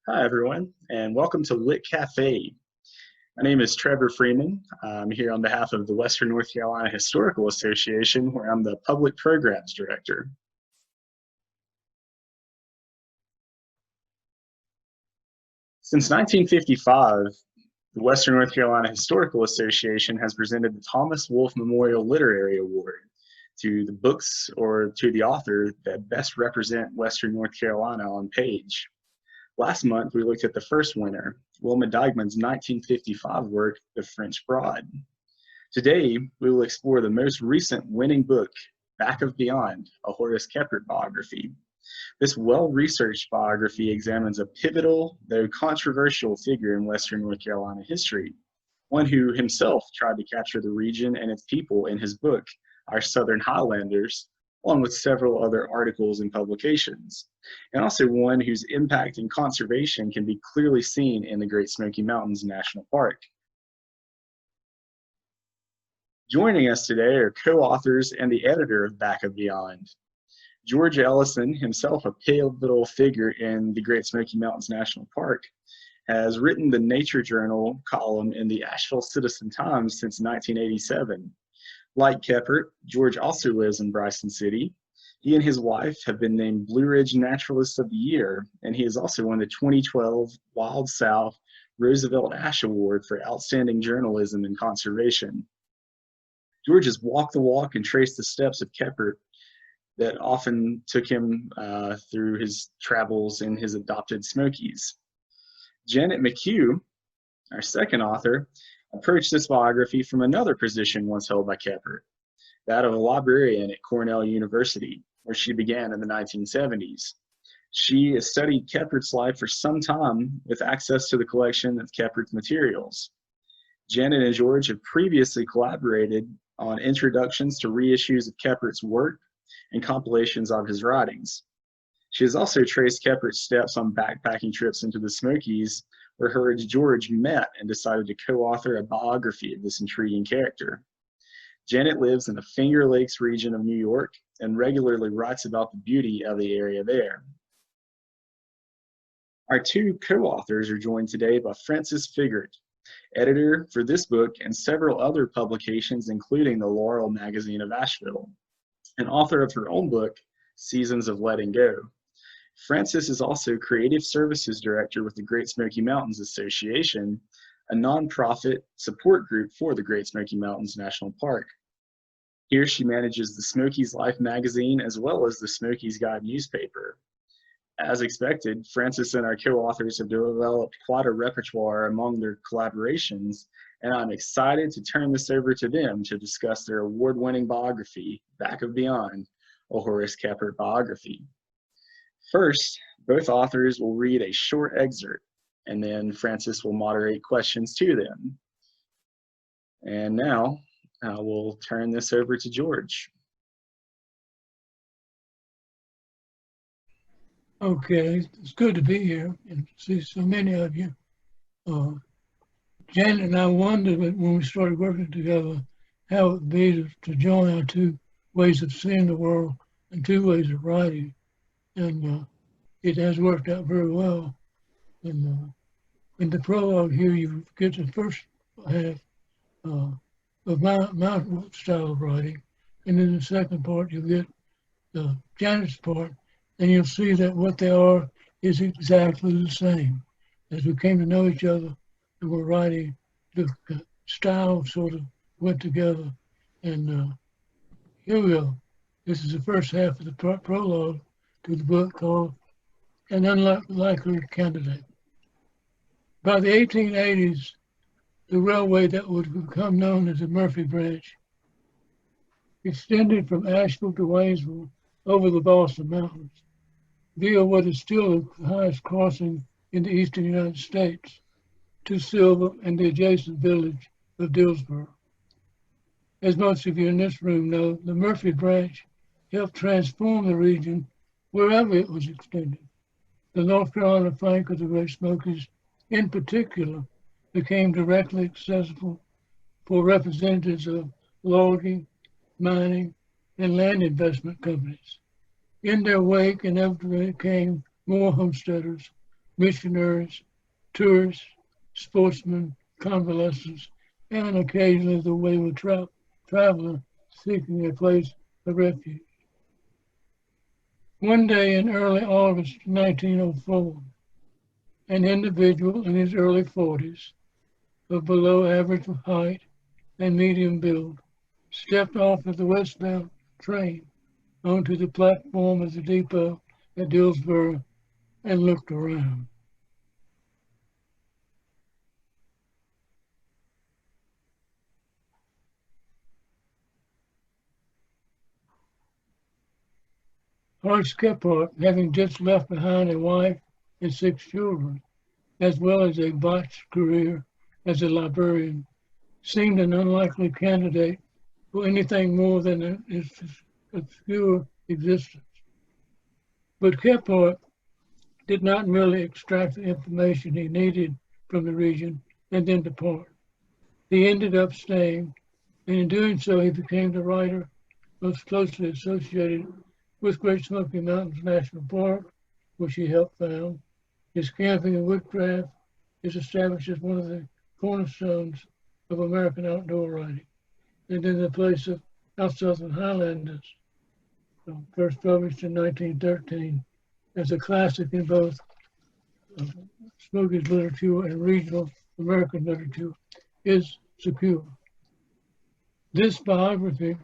Hi, everyone, and welcome to Lit Café. My name is Trevor Freeman. I'm here on behalf of the Western North Carolina Historical Association, where I'm the Public Programs Director. Since 1955, the Western North Carolina Historical Association has presented the Thomas Wolfe Memorial Literary Award to the books or to the author that best represent Western North Carolina on page. Last month, we looked at the first winner, Wilma Dykeman's 1955 work, The French Broad. Today, we will explore the most recent winning book, Back of Beyond, a Horace Kephart biography. This well-researched biography examines a pivotal, though controversial figure in Western North Carolina history, one who himself tried to capture the region and its people in his book, Our Southern Highlanders, along with several other articles and publications, and also one whose impact in conservation can be clearly seen in the Great Smoky Mountains National Park. Joining us today are co-authors and the editor of Back of Beyond. George Ellison, himself a pivotal figure in the Great Smoky Mountains National Park, has written the Nature Journal column in the Asheville Citizen-Times since 1987. Like Kephart, George also lives in Bryson City. He and his wife have been named Blue Ridge Naturalist of the Year, and he has also won the 2012 Wild South Roosevelt Ash Award for Outstanding Journalism and Conservation. George has walked the walk and traced the steps of Kephart that often took him through his travels in his adopted Smokies. Janet McCue, our second author, approached this biography from another position once held by Kephart, that of a librarian at Cornell University, where she began in the 1970s. She has studied Kephart's life for some time with access to the collection of Kephart's materials. Janet and George have previously collaborated on introductions to reissues of Kephart's work and compilations of his writings. She has also traced Kephart's steps on backpacking trips into the Smokies, where her and George met and decided to co-author a biography of this intriguing character. Janet lives in the Finger Lakes region of New York and regularly writes about the beauty of the area there. Our two co-authors are joined today by Frances Figart, editor for this book and several other publications, including the Laurel Magazine of Asheville, and author of her own book, Seasons of Letting Go. Frances is also Creative Services Director with the Great Smoky Mountains Association, a nonprofit support group for the Great Smoky Mountains National Park. Here she manages the Smokies Life magazine as well as the Smokies Guide newspaper. As expected, Frances and our co-authors have developed quite a repertoire among their collaborations, and I'm excited to turn this over to them to discuss their award-winning biography, Back of Beyond, a Horace Kephart biography. First, both authors will read a short excerpt, and then Frances will moderate questions to them. And now, we'll turn this over to George. Okay, it's good to be here and see so many of you. Janet and I wondered when we started working together how it would be to join our two ways of seeing the world and two ways of writing. And it has worked out very well. And in the prologue here, you get the first half of my style of writing. And in the second part, you get Janet's part. And you'll see that what they are is exactly the same. As we came to know each other and we're writing, the style sort of went together. And here we go. This is the first half of the prologue to the book called An Unlikely Candidate. By the 1880s, the railway that would become known as the Murphy Branch extended from Asheville to Waynesville over the Boston Mountains, via what is still the highest crossing in the eastern United States, to Silver and the adjacent village of Dillsboro. As most of you in this room know, the Murphy Branch helped transform the region wherever it was extended. The North Carolina flank of the Great Smokies, in particular, became directly accessible for representatives of logging, mining, and land investment companies. In their wake, inevitably came more homesteaders missionaries, tourists, sportsmen, convalescents, and occasionally the wayward traveler seeking a place of refuge. One day in early August 1904, an individual in his early 40s, of below average height and medium build, stepped off of the westbound train onto the platform of the depot at Dillsboro and looked around. Horace Kephart, having just left behind a wife and 6 children, as well as a botched career as a librarian, seemed an unlikely candidate for anything more than an obscure existence. But Kephart did not merely extract the information he needed from the region and then depart. He ended up staying, and in doing so, he became the writer most closely associated with Great Smoky Mountains National Park, which he helped found. His camping and woodcraft is established as one of the cornerstones of American outdoor writing. And in the place of Our Southern Highlanders, first published in 1913 as a classic in both Smokies literature and regional American literature, is secure. This biography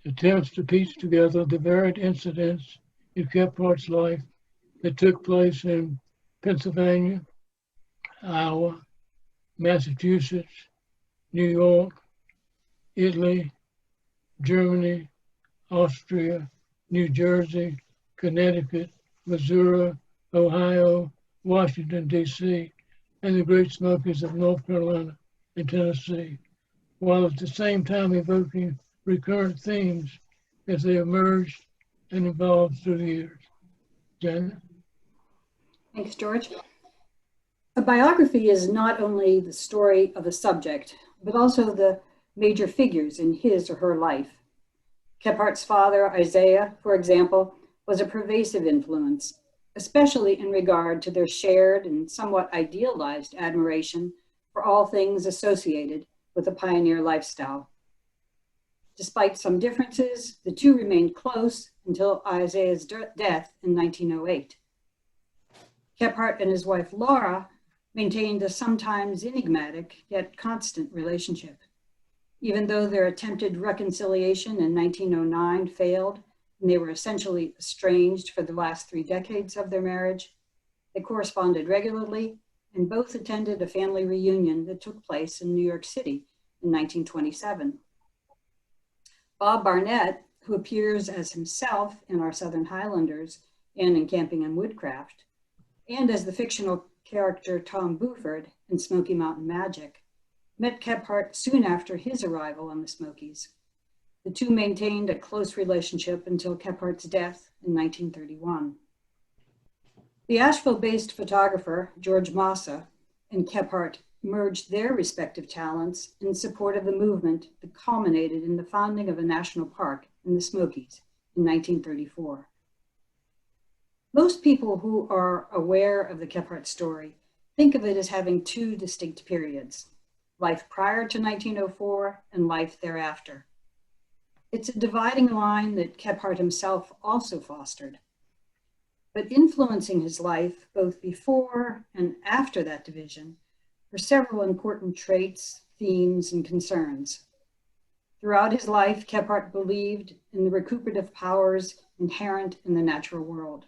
attempts to piece together the varied incidents in Kephart's life that took place in Pennsylvania, Iowa, Massachusetts, New York, Italy, Germany, Austria, New Jersey, Connecticut, Missouri, Ohio, Washington, D.C., and the Great Smokies of North Carolina and Tennessee, while at the same time evoking recurrent themes as they emerged and evolved through the years. Janet? Thanks, George. A biography is not only the story of a subject, but also the major figures in his or her life. Kephart's father, Isaiah, for example, was a pervasive influence, especially in regard to their shared and somewhat idealized admiration for all things associated with a pioneer lifestyle. Despite some differences, the two remained close until Isaiah's death in 1908. Kephart and his wife, Laura, maintained a sometimes enigmatic yet constant relationship. Even though their attempted reconciliation in 1909 failed, and they were essentially estranged for the last 3 decades of their marriage, they corresponded regularly and both attended a family reunion that took place in New York City in 1927. Bob Barnett, who appears as himself in Our Southern Highlanders and in Camping and Woodcraft, and as the fictional character Tom Buford in Smoky Mountain Magic, met Kephart soon after his arrival on the Smokies. The two maintained a close relationship until Kephart's death in 1931. The Asheville-based photographer, George Massa, and Kephart merged their respective talents in support of the movement that culminated in the founding of a national park in the Smokies in 1934. Most people who are aware of the Kephart story think of it as having 2 distinct periods: life prior to 1904 and life thereafter. It's a dividing line that Kephart himself also fostered. But influencing his life both before and after that division were several important traits, themes, and concerns. Throughout his life, Kephart believed in the recuperative powers inherent in the natural world.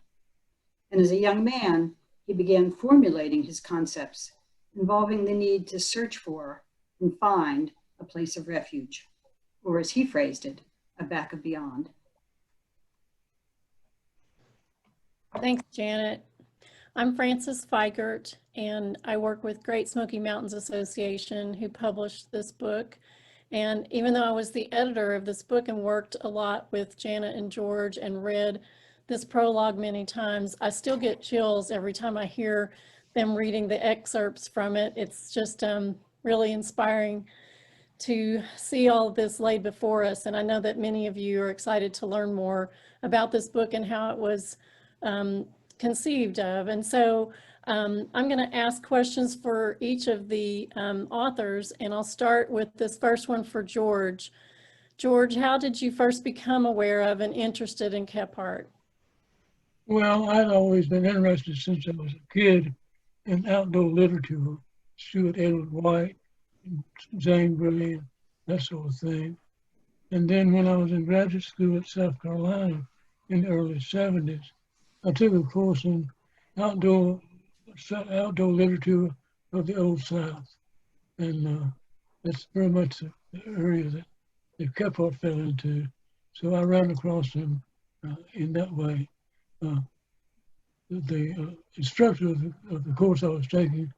And as a young man, he began formulating his concepts involving the need to search for and find a place of refuge, or as he phrased it, a back of beyond. Thanks, Janet. I'm Frances Figart, and I work with Great Smoky Mountains Association, who published this book. And even though I was the editor of this book and worked a lot with Janet and George and read this prologue many times, I still get chills every time I hear them reading the excerpts from it. It's just really inspiring to see all of this laid before us. And I know that many of you are excited to learn more about this book and how it was conceived of. And so I'm going to ask questions for each of the authors, and I'll start with this first one for George. George, how did you first become aware of and interested in Kephart? Well, I'd always been interested since I was a kid in outdoor literature, Stuart Edward White, and Zane Grey, and that sort of thing. And then when I was in graduate school at South Carolina in the early 70s, I took a course in outdoor literature of the Old South. And that's very much the area that Kephart fell into. So I ran across him in that way. The instructor of the course I was taking,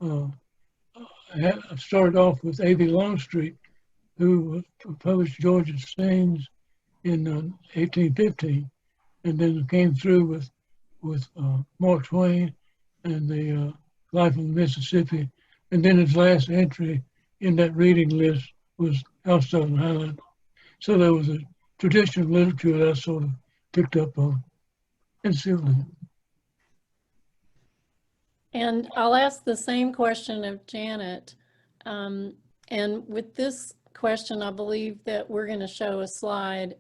I started off with A.B. Longstreet, who published George's Sayings in 1815, and then came through with Mark Twain and the Life of Mississippi, and then his last entry in that reading list was Our Southern Highlander. So there was a tradition of literature that I sort of picked up on instantly. And I'll ask the same question of Janet. And with this question, I believe that we're going to show a slide.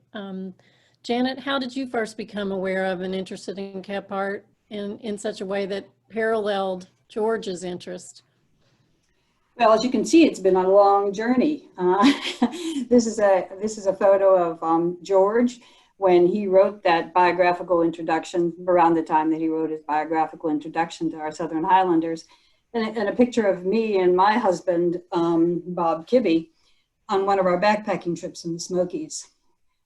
Janet, how did you first become aware of and interested in Kephart in such a way that paralleled George's interest? Well, as you can see, it's been a long journey. This is a photo of George when he wrote that biographical introduction, around the time that he wrote his biographical introduction to Our Southern Highlanders, and a picture of me and my husband, Bob Kibbe, on one of our backpacking trips in the Smokies.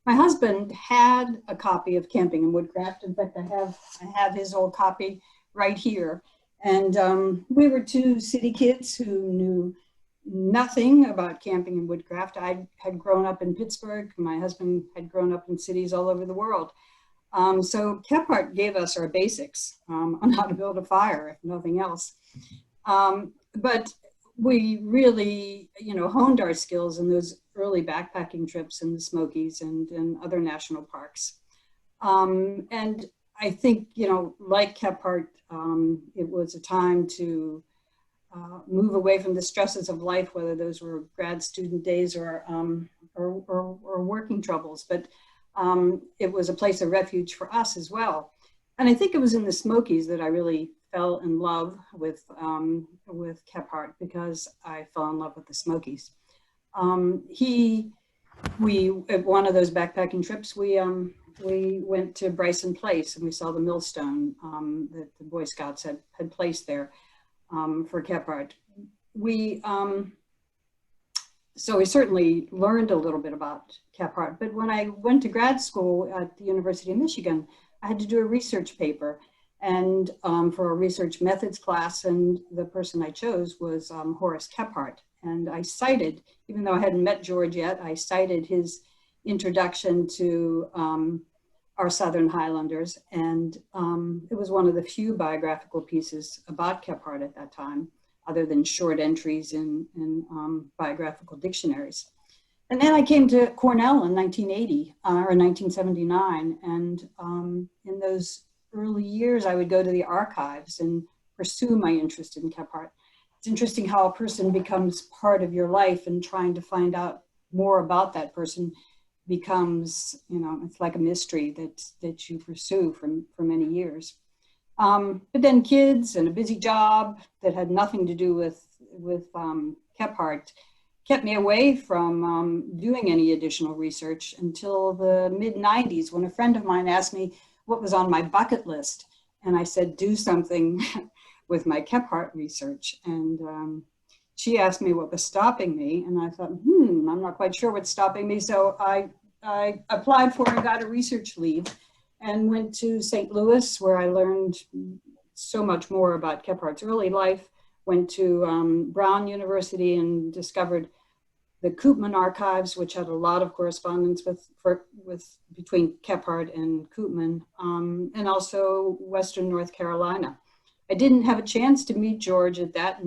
My husband had a copy of Camping and Woodcraft. In fact, I have his old copy right here. And we were two city kids who knew nothing about camping and woodcraft. I had grown up in Pittsburgh. My husband had grown up in cities all over the world. So Kephart gave us our basics on how to build a fire, if nothing else. But we really, honed our skills in those early backpacking trips in the Smokies and other national parks. And I think, like Kephart, it was a time to move away from the stresses of life, whether those were grad student days or working troubles. But it was a place of refuge for us as well. And I think it was in the Smokies that I really fell in love with Kephart, because I fell in love with the Smokies. At one of those backpacking trips, we went to Bryson Place and we saw the millstone that the Boy Scouts had placed there for Kephart. So we certainly learned a little bit about Kephart, but when I went to grad school at the University of Michigan, I had to do a research paper, and for a research methods class, and the person I chose was Horace Kephart. And I cited, even though I hadn't met George yet, I cited his introduction to Our Southern Highlanders, and it was one of the few biographical pieces about Kephart at that time, other than short entries in biographical dictionaries. And then I came to Cornell in 1980 or 1979, and in those early years, I would go to the archives and pursue my interest in Kephart. It's interesting how a person becomes part of your life, and trying to find out more about that person becomes, it's like a mystery that you pursue for many years. But then kids and a busy job that had nothing to do with Kephart kept me away from doing any additional research until the mid-90s, when a friend of mine asked me what was on my bucket list. And I said, do something with my Kephart research. And she asked me what was stopping me. And I thought, I'm not quite sure what's stopping me. So I applied for and got a research leave and went to St. Louis, where I learned so much more about Kephart's early life. Went to Brown University and discovered the Koopman archives, which had a lot of correspondence between Kephart and Koopman, and also Western North Carolina. I didn't have a chance to meet George at that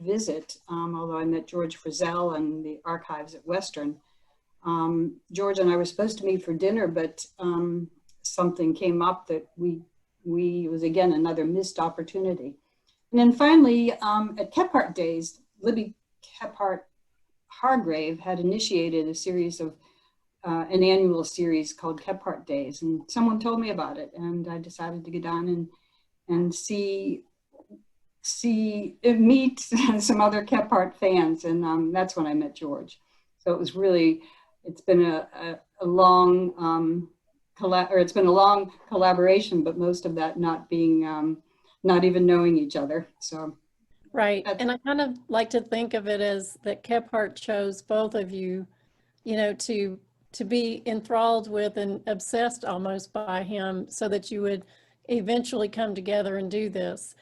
visit, although I met George Frizzell in the archives at Western. George and I were supposed to meet for dinner, but something came up that we it was again another missed opportunity. And then finally, at Kephart Days, Libby Kephart Hargrave had initiated a series of an annual series called Kephart Days, and someone told me about it, and I decided to get on and meet some other Kephart fans, and that's when I met George. So it's been a long collaboration, but most of that not being not even knowing each other. So right, and I kind of like to think of it as that Kephart chose both of you, to be enthralled with and obsessed almost by him, so that you would eventually come together and do this.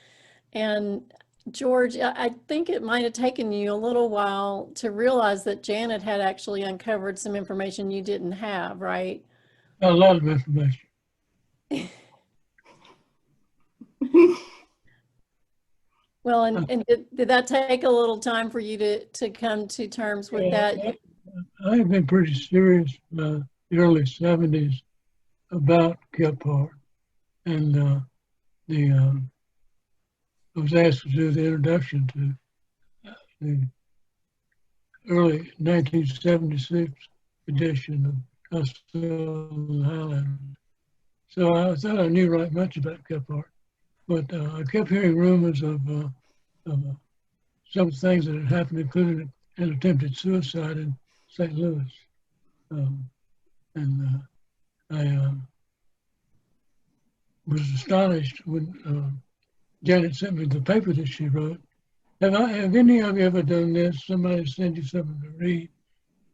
And George, I think it might have taken you a little while to realize that Janet had actually uncovered some information you didn't have, right? A lot of information. Well, and did that take a little time for you to come to terms with that? I have been pretty serious in the early 70s about Kephart, and I was asked to do the introduction to the early 1976 edition of Hustle and Highland. So I thought I knew right much about Kephart, but I kept hearing rumors of some things that had happened, including an attempted suicide in St. Louis. And I was astonished when Janet sent me the paper that she wrote. Have any of you ever done this? Somebody sends you something to read,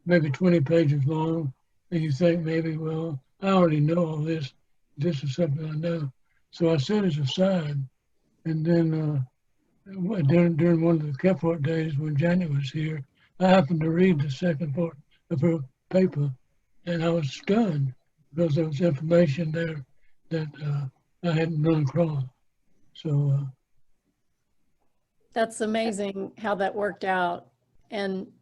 maybe 20 pages long, and you think maybe, well, I already know all this. This is something I know. So I set it aside. And then during one of the Kephart days when Janet was here, I happened to read the second part of her paper, and I was stunned because there was information there that I hadn't run across. So That's amazing how that worked out. And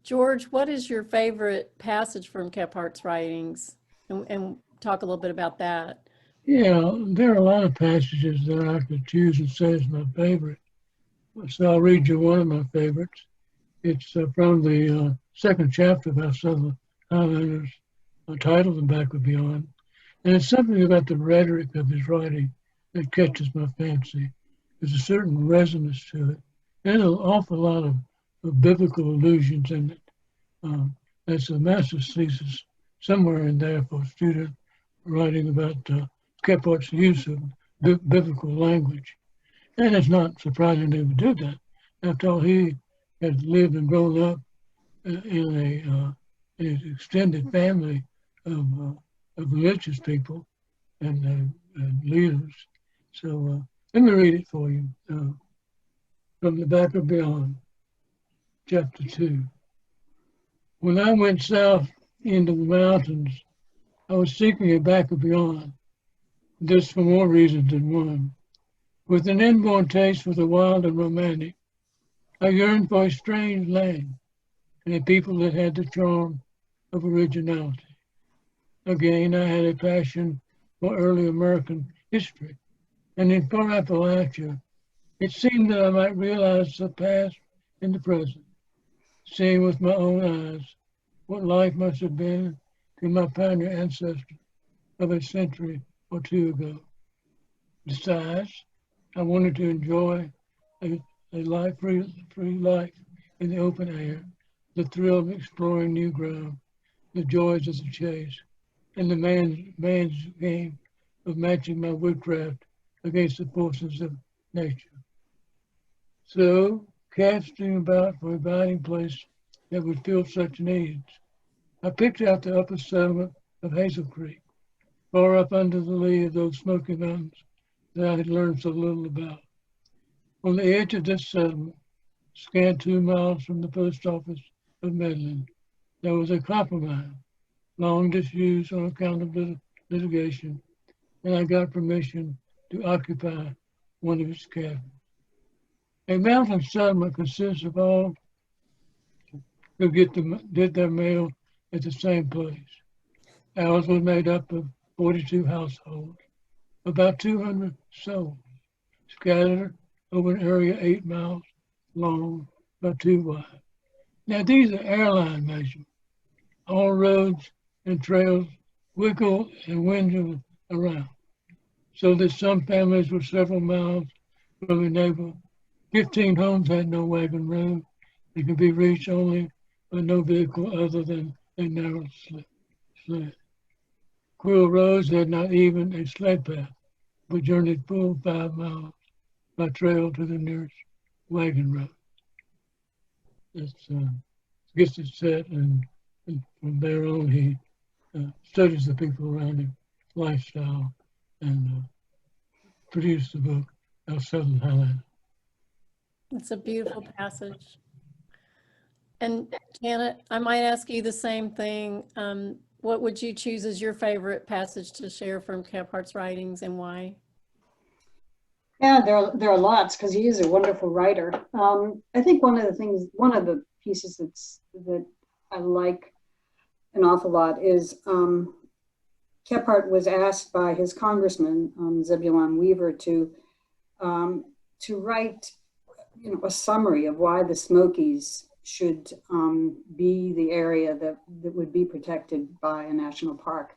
George, what is your favorite passage from Kephart's writings? And talk a little bit about that. yeah, there are a lot of passages that I could choose and say is my favorite. So I'll read you one of my favorites. It's from the second chapter of Our Southern Highlanders, titled The Backward Beyond. And it's something about the rhetoric of his writing that catches my fancy. There's a certain resonance to it, and an awful lot of biblical allusions in it. That's a master's thesis somewhere in there for a student writing about Kephart's use of biblical language. And it's not surprising he would do that. After all, he had lived and grown up in an extended family of religious people and leaders. So let me read it for you from the Backward Beyond, chapter 2. When I went south into the mountains, I was seeking a backward beyond, this for more reasons than one. With an inborn taste for the wild and romantic, I yearned for a strange land and a people that had the charm of originality. Again, I had a passion for early American history, and in far Appalachia, it seemed that I might realize the past and the present, seeing with my own eyes what life must have been to my pioneer ancestors of a century or two ago. Besides, I wanted to enjoy a free life in the open air, the thrill of exploring new ground, the joys of the chase, and the man's game of matching my woodcraft against the forces of nature. So, casting about for a abiding place that would fill such needs, I picked out the upper settlement of Hazel Creek, far up under the lee of those Smoky Mountains that I had learned so little about. On the edge of this settlement, scant 2 miles from the post office of Medlin, there was a copper mine, long disused on account of litigation, and I got permission to occupy one of its cabins. A mountain settlement consists of all who did their mail at the same place. Ours was made up of 42 households, about 200 souls, scattered over an area 8 miles long by 2 wide. Now these are airline measurements. All roads and trails wiggle and windle around, so that some families were several miles from a neighbor. 15 homes had no wagon road. They could be reached only by no vehicle other than a narrow sled. Quill roads had not even a sled path, but journeyed full 5 miles by trail to the nearest wagon road. It's gets it set, and from there on he studies the people around him, lifestyle, and produced the book, Our Southern Highland. It's a beautiful passage. And Janet, I might ask you the same thing. What would you choose as your favorite passage to share from Kephart's writings, and why? Yeah, there are lots, because he is a wonderful writer. I think one of the pieces that I like an awful lot is Kephart was asked by his congressman, Zebulon Weaver, to write, a summary of why the Smokies should be the area that would be protected by a national park.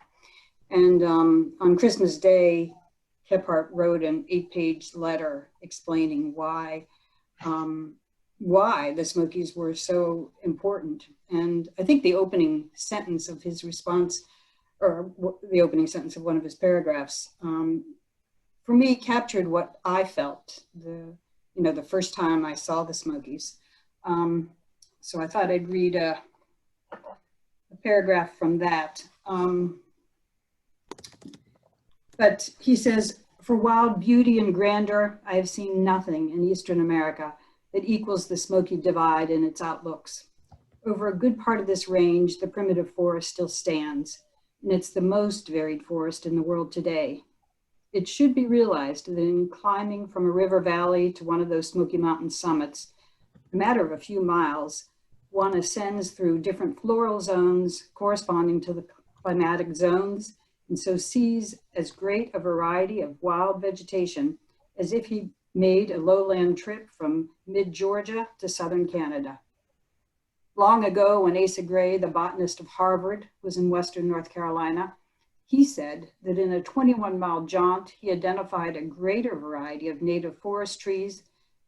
And on Christmas Day, Kephart wrote an 8-page letter explaining why the Smokies were so important. And I think the opening sentence of his response, or the opening sentence of one of his paragraphs, for me captured what I felt the first time I saw the Smokies. So I thought I'd read a paragraph from that. But he says, "For wild beauty and grandeur, I have seen nothing in Eastern America that equals the Smoky Divide in its outlooks. Over a good part of this range, the primitive forest still stands, and it's the most varied forest in the world today. It should be realized that in climbing from a river valley to one of those Smoky Mountain summits, a matter of a few miles, one ascends through different floral zones corresponding to the climatic zones, and so sees as great a variety of wild vegetation as if he made a lowland trip from mid-Georgia to southern Canada. Long ago, when Asa Gray, the botanist of Harvard, was in western North Carolina, he said that in a 21-mile jaunt, he identified a greater variety of native forest trees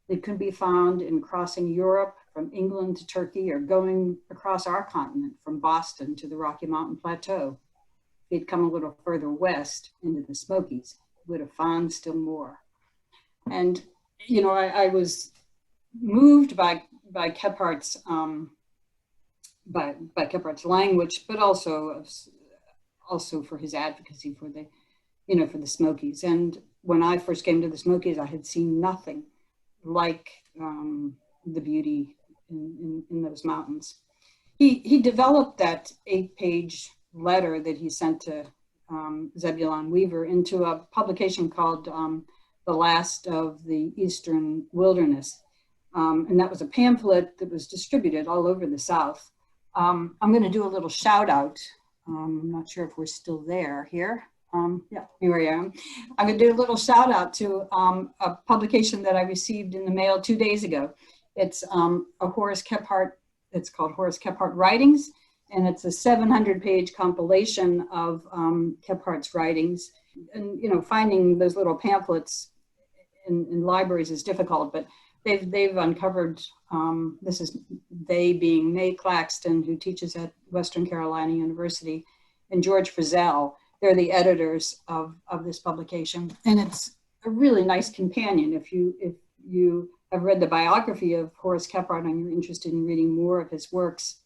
that could be found in crossing Europe from England to Turkey, or going across our continent from Boston to the Rocky Mountain Plateau. If he'd come a little further west into the Smokies, he would have found still more." And, I was moved by Kephart's by Kephart's language, but also for his advocacy for the Smokies. And when I first came to the Smokies, I had seen nothing like the beauty in those mountains. He developed that 8-page letter that he sent to Zebulon Weaver into a publication called The Last of the Eastern Wilderness. And that was a pamphlet that was distributed all over the South. I'm going to do a little shout out. I'm not sure if we're still there here. Yeah, here I am. I'm going to do a little shout out to a publication that I received in the mail 2 days ago. It's a Horace Kephart. It's called Horace Kephart Writings, and it's a 700-page compilation of Kephart's writings. And finding those little pamphlets in libraries is difficult, but they've uncovered. This is they being May Claxton, who teaches at Western Carolina University, and George Frizzell. They're the editors of this publication, and it's a really nice companion. If you have read the biography of Horace Kephart and you're interested in reading more of his works,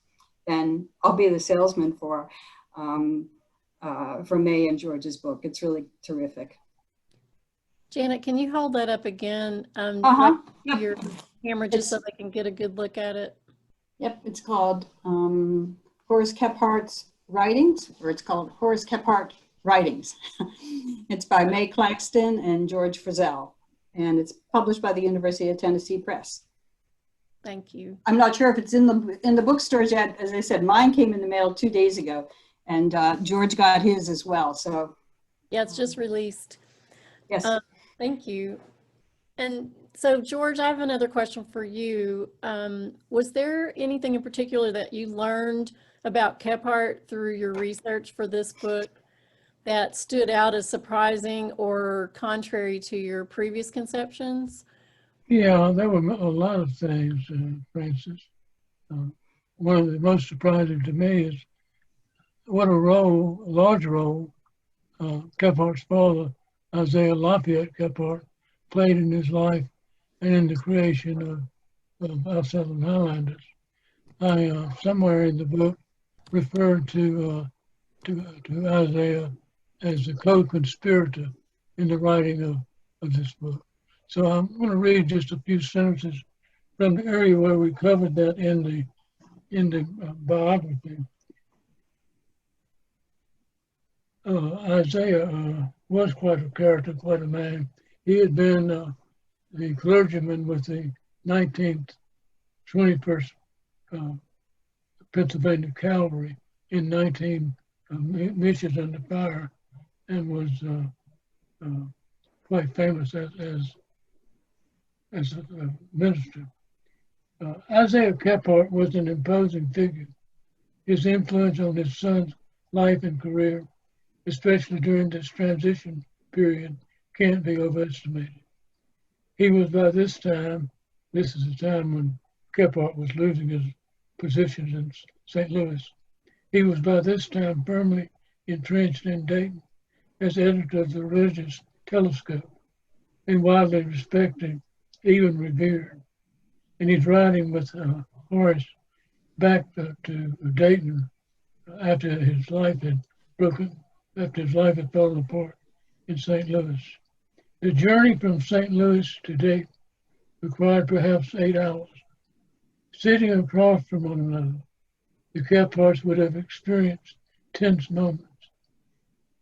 then I'll be the salesman for May and George's book. It's really terrific. Janet, can you hold that up again? Yep. Your camera, just so I can get a good look at it. Yep, it's called Horace Kephart's Writings, or it's called Horace Kephart Writings. It's by May Claxton and George Frizzell, and it's published by the University of Tennessee Press. Thank you. I'm not sure if it's in the bookstores yet. As I said, mine came in the mail 2 days ago, and George got his as well. So yeah, it's just released. Yes. Thank you. And so, George, I have another question for you. Was there anything in particular that you learned about Kephart through your research for this book that stood out as surprising or contrary to your previous conceptions? Yeah, there were a lot of things, Francis. One of the most surprising to me is what a large role, Kephart's father, Isaiah Lafayette Kephart, played in his life and in the creation of Our Southern Highlanders. I, somewhere in the book, referred to Isaiah as the co-conspirator in the writing of this book. So I'm going to read just a few sentences from the area where we covered that in the biography. Isaiah was quite a character, quite a man. He had been the clergyman with the 19th, 21st Pennsylvania Cavalry in 19 missions under fire, and was quite famous as a minister. Isaiah Kephart was an imposing figure. His influence on his son's life and career, especially during this transition period, can't be overestimated. He was by this time, this is the time when Kephart was losing his positions in St. Louis. He was by this time firmly entrenched in Dayton as editor of the Religious Telescope and widely respected, even revered. And he's writing with Horace back to Dayton after his life had fallen apart in St. Louis. The journey from St. Louis to Dayton required perhaps 8 hours. Sitting across from one another, the Kepharts would have experienced tense moments.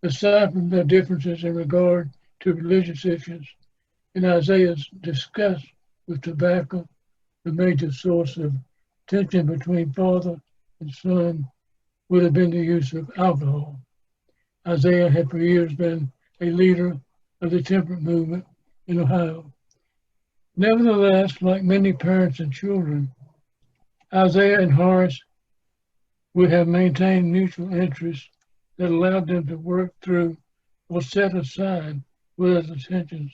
Aside from their differences in regard to religious issues, in Isaiah's disgust with tobacco, the major source of tension between father and son would have been the use of alcohol. Isaiah had for years been a leader of the temperance movement in Ohio. Nevertheless, like many parents and children, Isaiah and Horace would have maintained mutual interests that allowed them to work through or set aside whatever tensions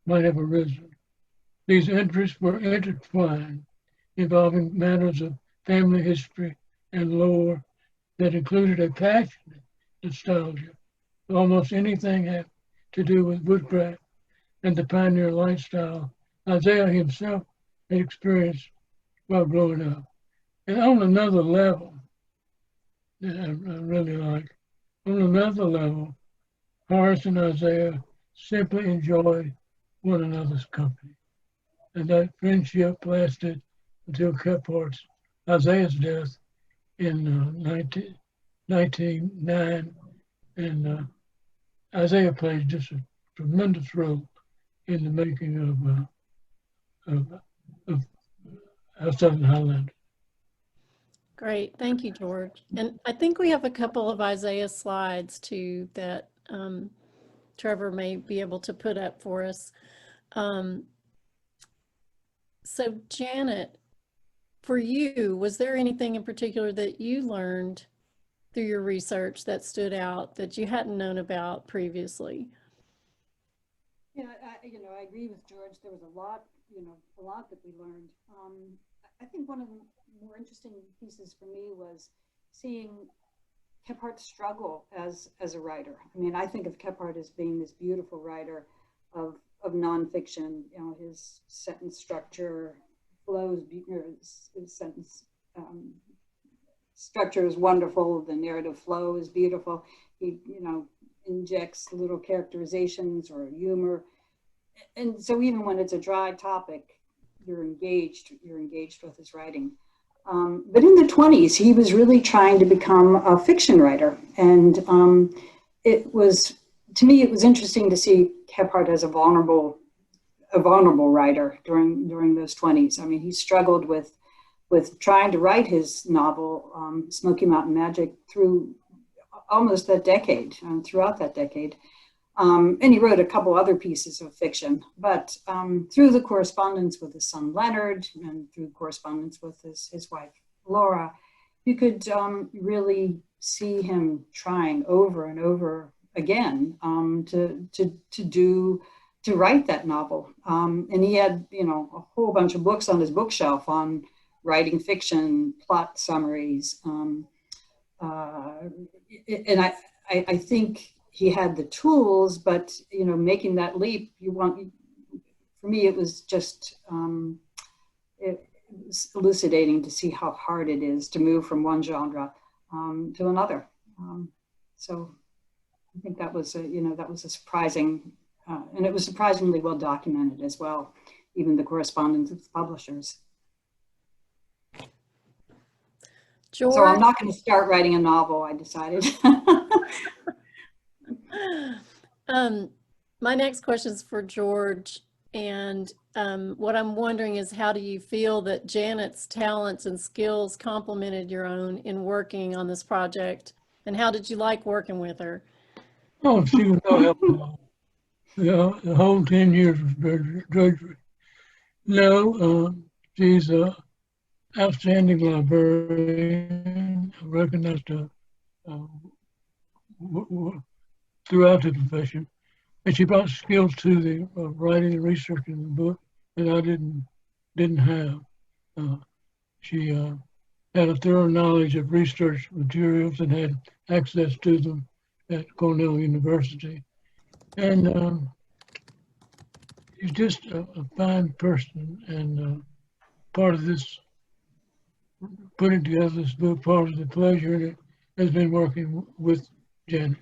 might have arisen. These interests were intertwined, involving matters of family history and lore that included a passionate nostalgia for almost anything had to do with woodcraft and the pioneer lifestyle Isaiah himself had experienced while growing up. And on another level, that I really like, on another level, Horace and Isaiah simply enjoyed one another's company. And that friendship lasted until Isaiah's death in 1909. And Isaiah played just a tremendous role in the making of our Southern Highlanders. Great, thank you, George. And I think we have a couple of Isaiah slides too that Trevor may be able to put up for us. So Janet, for you, was there anything in particular that you learned through your research that stood out that you hadn't known about previously? Yeah, I agree with George. There was a lot that we learned. I think one of the more interesting pieces for me was seeing Kephart's struggle as a writer. I mean, I think of Kephart as being this beautiful writer of nonfiction. You know, his sentence structure flows. His sentence structure is wonderful. The narrative flow is beautiful. He, injects little characterizations or humor, and so even when it's a dry topic, you're engaged with his writing. But in the 20s, he was really trying to become a fiction writer, and it was interesting to see Kephart as a vulnerable writer during those 20s. I mean, he struggled with trying to write his novel, Smoky Mountain Magic, through almost that decade, throughout that decade. And he wrote a couple other pieces of fiction, but through the correspondence with his son Leonard and through correspondence with his wife Laura, you could really see him trying over and over again to write that novel. And he had, you know, a whole bunch of books on his bookshelf on writing fiction, plot summaries, and I think he had the tools, but, you know, making that leap, for me, it was just, it was elucidating to see how hard it is to move from one genre to another. So I think that was a surprising, and it was surprisingly well documented as well, even the correspondence with publishers. George? So I'm not going to start writing a novel, I decided. My next question is for George, and what I'm wondering is, how do you feel that Janet's talents and skills complemented your own in working on this project, and how did you like working with her? Oh, she was no help at all. The whole 10 years was drudgery. No, she's an outstanding librarian, recognized throughout the profession. And she brought skills to the writing and researching the book that I didn't have. She had a thorough knowledge of research materials and had access to them at Cornell University. And she's just a fine person, and part of this, putting together this book, part of the pleasure in it has been working with Janet.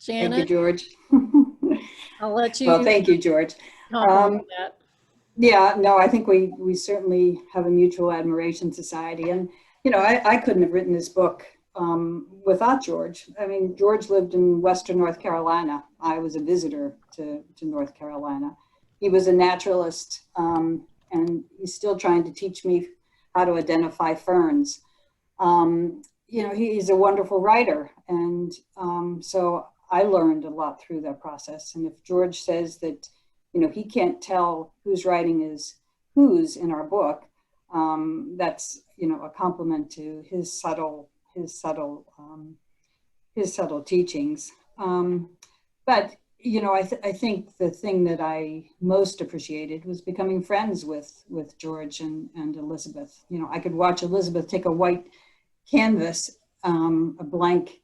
Janet? Thank you, George. I'll let you. Well, thank you, George. That. Yeah, no, I think we certainly have a mutual admiration society. And, you know, I couldn't have written this book without George. I mean, George lived in Western North Carolina. I was a visitor to North Carolina. He was a naturalist, and he's still trying to teach me how to identify ferns. You know, he's a wonderful writer. And so I learned a lot through that process. And if George says that, you know, he can't tell whose writing is whose in our book, that's, you know, a compliment to his subtle teachings. But, you know, I think the thing that I most appreciated was becoming friends with George and Elizabeth. You know, I could watch Elizabeth take a white canvas, a blank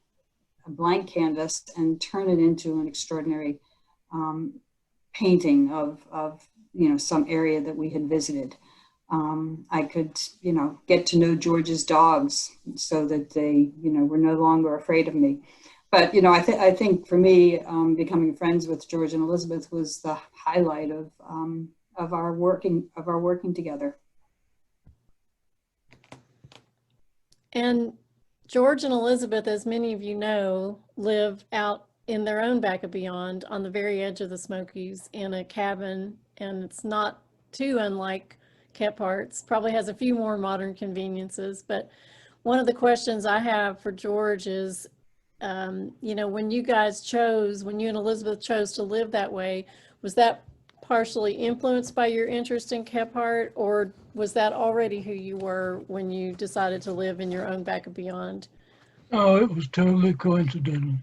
canvas, and turn it into an extraordinary painting of you know, some area that we had visited. I could, you know, get to know George's dogs so that they, you know, were no longer afraid of me. But, you know, I think for me, becoming friends with George and Elizabeth was the highlight of our working together. And George and Elizabeth, as many of you know, live out in their own back of beyond on the very edge of the Smokies in a cabin, and it's not too unlike Kephart's. Probably has a few more modern conveniences. But one of the questions I have for George is, you know, when you and Elizabeth chose to live that way, was that partially influenced by your interest in Kephart, or was that already who you were when you decided to live in your own back of beyond? Oh, it was totally coincidental.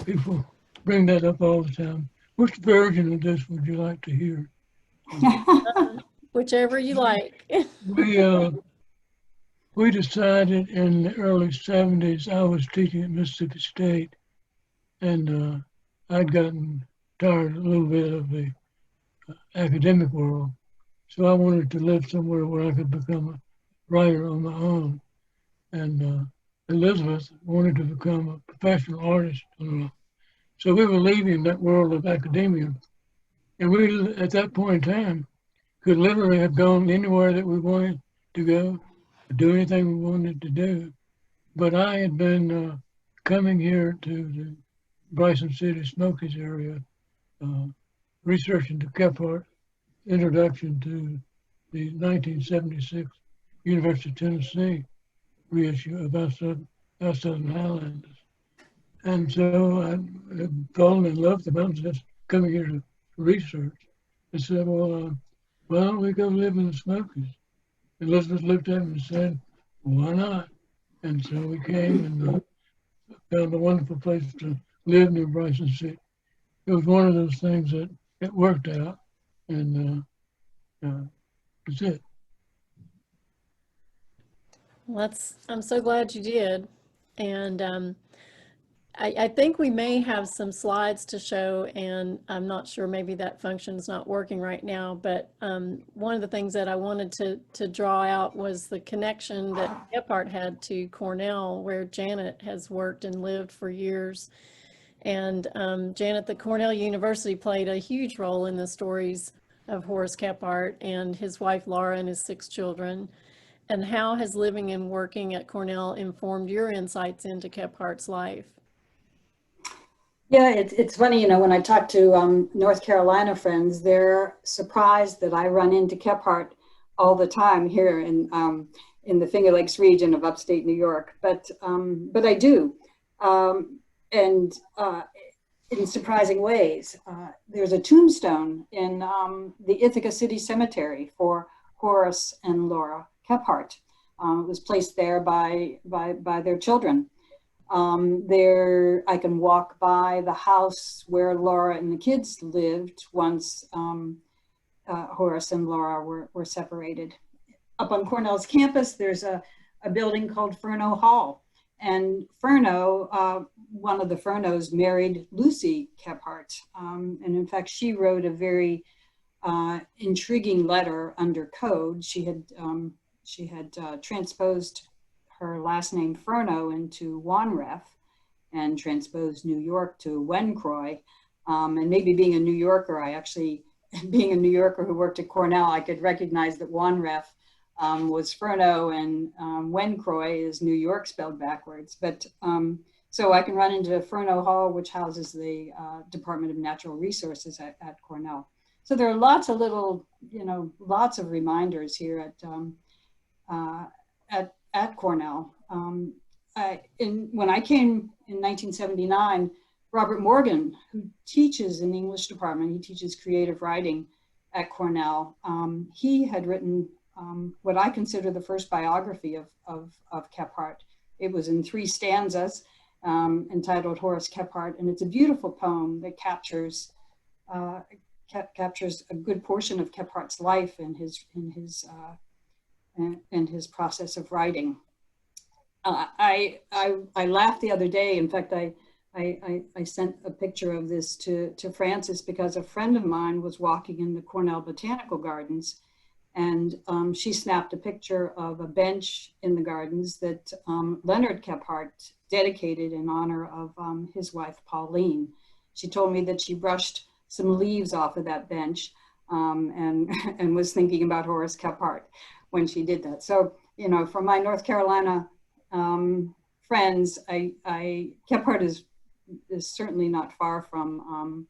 People bring that up all the time. Which version of this would you like to hear? Whichever you like. We decided in the early 70s, I was teaching at Mississippi State, and I'd gotten tired a little bit of the academic world. So I wanted to live somewhere where I could become a writer on my own. And Elizabeth wanted to become a professional artist. So we were leaving that world of academia. And we, at that point in time, could literally have gone anywhere that we wanted to go, do anything we wanted to do. But I had been coming here to the Bryson City Smokies area, researching the Kephart introduction to the 1976 University of Tennessee reissue of Our Southern Highlanders. And so I had fallen in love with the mountains, just coming here to research. I said, well, why don't we go live in the Smokies? Elizabeth looked at me and said, why not? And so we came and found a wonderful place to live near Bryson City. It was one of those things that it worked out, and that's it. Well, I'm so glad you did. And I think we may have some slides to show, and I'm not sure, maybe that function's not working right now, but one of the things that I wanted to draw out was the connection that Kephart had to Cornell, where Janet has worked and lived for years. And Janet, the Cornell University played a huge role in the stories of Horace Kephart and his wife Laura and his 6 children. And how has living and working at Cornell informed your insights into Kephart's life? Yeah, it's funny, when I talk to North Carolina friends, they're surprised that I run into Kephart all the time here in the Finger Lakes region of upstate New York. But I do, and in surprising ways. There's a tombstone in the Ithaca City Cemetery for Horace and Laura Kephart. It was placed there by their children. There, I can walk by the house where Laura and the kids lived once Horace and Laura were separated. Up on Cornell's campus, there's a building called Furneaux Hall. And Furneaux, one of the Furneaus married Lucy Kephart. And in fact, she wrote a very intriguing letter under code. She had transposed her last name Furneaux into Wanref and transposed New York to Wencroy. And maybe being a New Yorker, being a New Yorker who worked at Cornell, I could recognize that Wanref was Furneaux and Wencroy is New York spelled backwards. But so I can run into Furneaux Hall, which houses the Department of Natural Resources at Cornell. So there are lots of little, lots of reminders here at Cornell. When I came in 1979, Robert Morgan, who teaches in the English department, he teaches creative writing at Cornell. He had written what I consider the first biography of Kephart. It was in 3 stanzas entitled Horace Kephart, and it's a beautiful poem that captures a good portion of Kephart's life and his process of writing. I laughed the other day. In fact, I sent a picture of this to Frances because a friend of mine was walking in the Cornell Botanical Gardens, and she snapped a picture of a bench in the gardens that Leonard Kephart dedicated in honor of his wife, Pauline. She told me that she brushed some leaves off of that bench and was thinking about Horace Kephart when she did that. So, for my North Carolina friends, Kephart is certainly not far from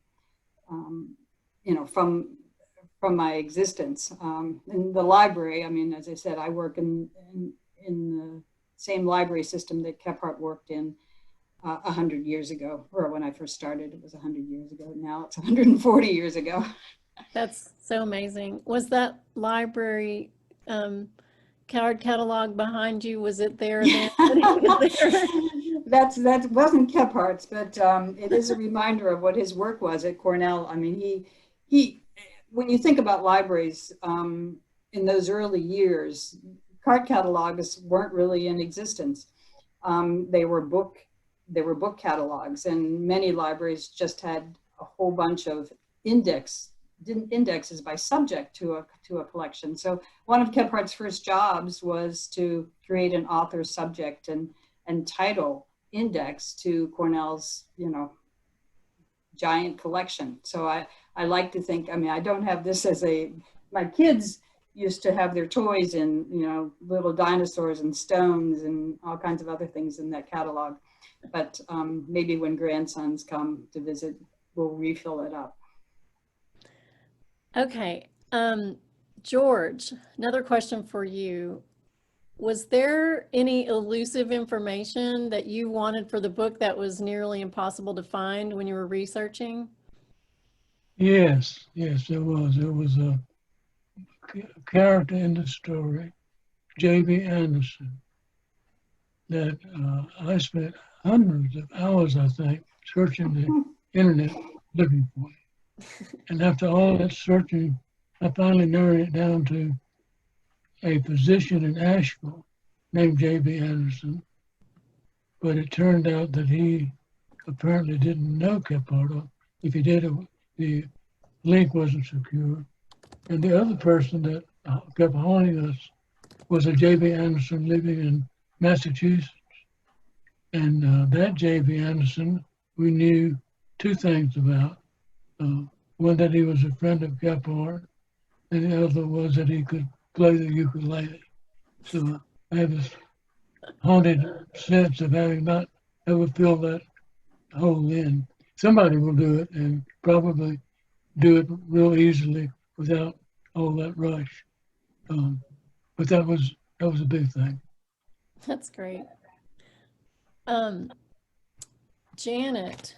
my existence. In the library, as I said, I work in the same library system that Kephart worked in 100 years ago, or when I first started, it was 100 years ago. Now it's 140 years ago. That's so amazing. Was that library card catalog behind you? Was it there then? That wasn't Kephart's, but it is a reminder of what his work was at Cornell. He when you think about libraries in those early years, card catalogs weren't really in existence. They were book catalogs, and many libraries just had a whole bunch of indexes by subject to a collection. So one of Kephart's first jobs was to create an author's subject and title index to Cornell's, giant collection. So I like to think, I don't have this as my kids used to have their toys in, little dinosaurs and stones and all kinds of other things in that catalog. But maybe when grandsons come to visit, we'll refill it up. Okay. George, another question for you. Was there any elusive information that you wanted for the book that was nearly impossible to find when you were researching? Yes, yes, there was. There was a character in the story, J.B. Anderson, that I spent hundreds of hours, I think, searching the internet looking for it. And after all that searching, I finally narrowed it down to a physician in Asheville named J.B. Anderson. But it turned out that he apparently didn't know Kephart. If he did, the link wasn't secure. And the other person that kept haunting us was a J.B. Anderson living in Massachusetts. And that J.B. Anderson, we knew two things about. One, that he was a friend of Kephart, and the other was that he could play the ukulele. So I have this haunted sense of having not ever filled that hole in. Somebody will do it and probably do it real easily without all that rush. But that was a big thing. That's great. Janet,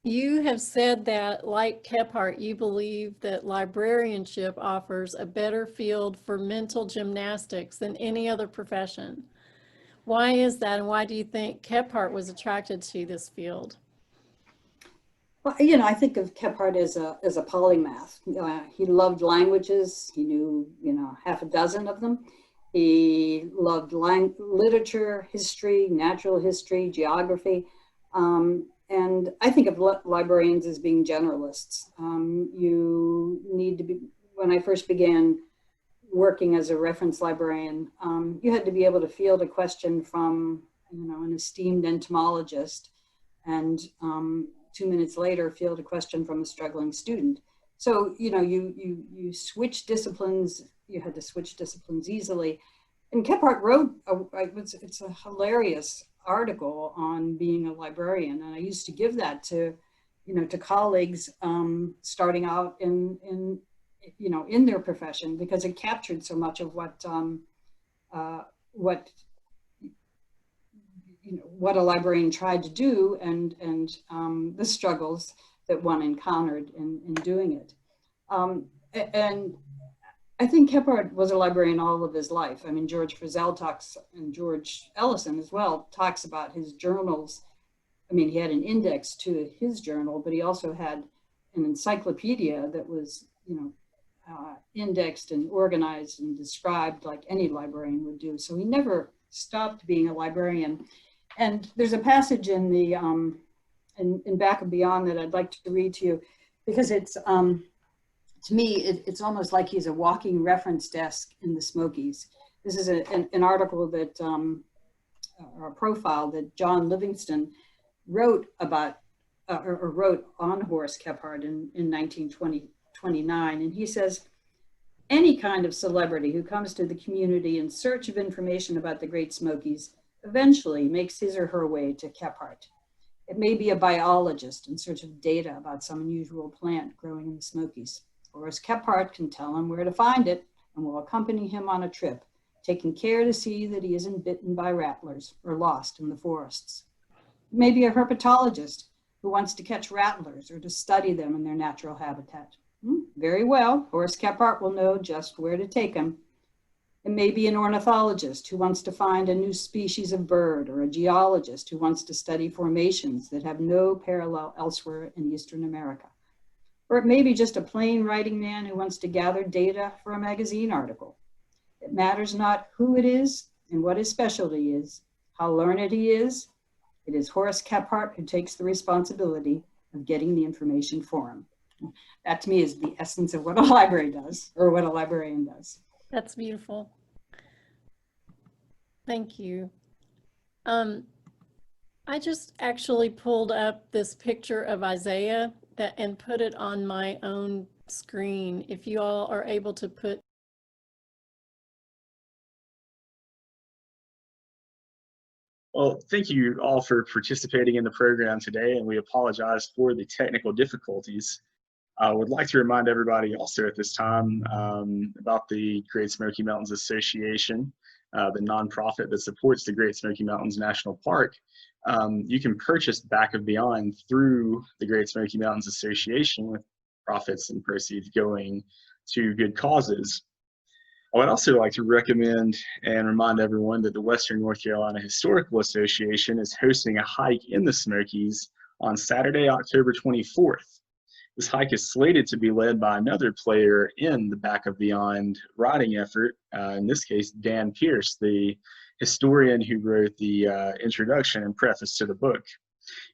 you have said that, like Kephart, you believe that librarianship offers a better field for mental gymnastics than any other profession. Why is that, and why do you think Kephart was attracted to this field? Well, I think of Kephart as a polymath. He loved languages. He knew, half a dozen of them. He loved literature, history, natural history, geography. And I think of librarians as being generalists. You need to be, when I first began working as a reference librarian, you had to be able to field a question from, an esteemed entomologist, and 2 minutes later field a question from a struggling student. So, you switch disciplines. You had to switch disciplines easily. And Kephart wrote, it's a hilarious article on being a librarian. And I used to give that to colleagues starting out in their profession, because it captured so much of what a librarian tried to do, and the struggles that one encountered in doing it. And I think Kephart was a librarian all of his life. I mean, George Frizzell talks, and George Ellison as well, talks about his journals. I mean, he had an index to his journal, but he also had an encyclopedia that was, indexed and organized and described like any librarian would do. So he never stopped being a librarian. And there's a passage in the in Back and Beyond that I'd like to read to you, because it's to me it's almost like he's a walking reference desk in the Smokies. This is an article that or a profile that John Livingston wrote about or wrote on Horace Kephart in 1929, and he says, any kind of celebrity who comes to the community in search of information about the Great Smokies eventually makes his or her way to Kephart. It may be a biologist in search of data about some unusual plant growing in the Smokies. Horace Kephart can tell him where to find it and will accompany him on a trip, taking care to see that he isn't bitten by rattlers or lost in the forests. It may be a herpetologist who wants to catch rattlers or to study them in their natural habitat. Very well, Horace Kephart will know just where to take him. It may be an ornithologist who wants to find a new species of bird, or a geologist who wants to study formations that have no parallel elsewhere in Eastern America. Or it may be just a plain writing man who wants to gather data for a magazine article. It matters not who it is and what his specialty is, how learned he is. It is Horace Kephart who takes the responsibility of getting the information for him. That to me is the essence of what a library does, or what a librarian does. That's beautiful. Thank you. I just actually pulled up this picture of Isaiah and put it on my own screen. If you all are able to put. Well, thank you all for participating in the program today, and we apologize for the technical difficulties. I would like to remind everybody also at this time about the Great Smoky Mountains Association. the nonprofit that supports the Great Smoky Mountains National Park, you can purchase Back of Beyond through the Great Smoky Mountains Association, with profits and proceeds going to good causes. I would also like to recommend and remind everyone that the Western North Carolina Historical Association is hosting a hike in the Smokies on Saturday, October 24th. This hike is slated to be led by another player in the Back of Beyond riding effort, in this case, Dan Pierce, the historian who wrote the introduction and preface to the book.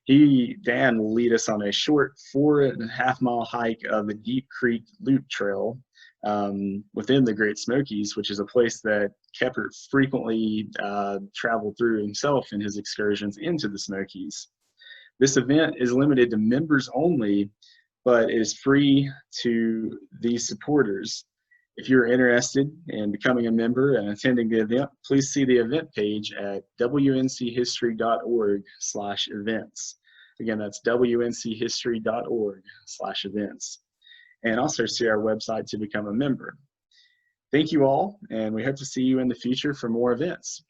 Dan will lead us on a short 4.5 mile hike of the Deep Creek Loop Trail within the Great Smokies, which is a place that Kephart frequently traveled through himself in his excursions into the Smokies. This event is limited to members only, but it is free to these supporters. If you're interested in becoming a member and attending the event, please see the event page at wnchistory.org/events. Again, that's wnchistory.org/events. And also see our website to become a member. Thank you all, and we hope to see you in the future for more events.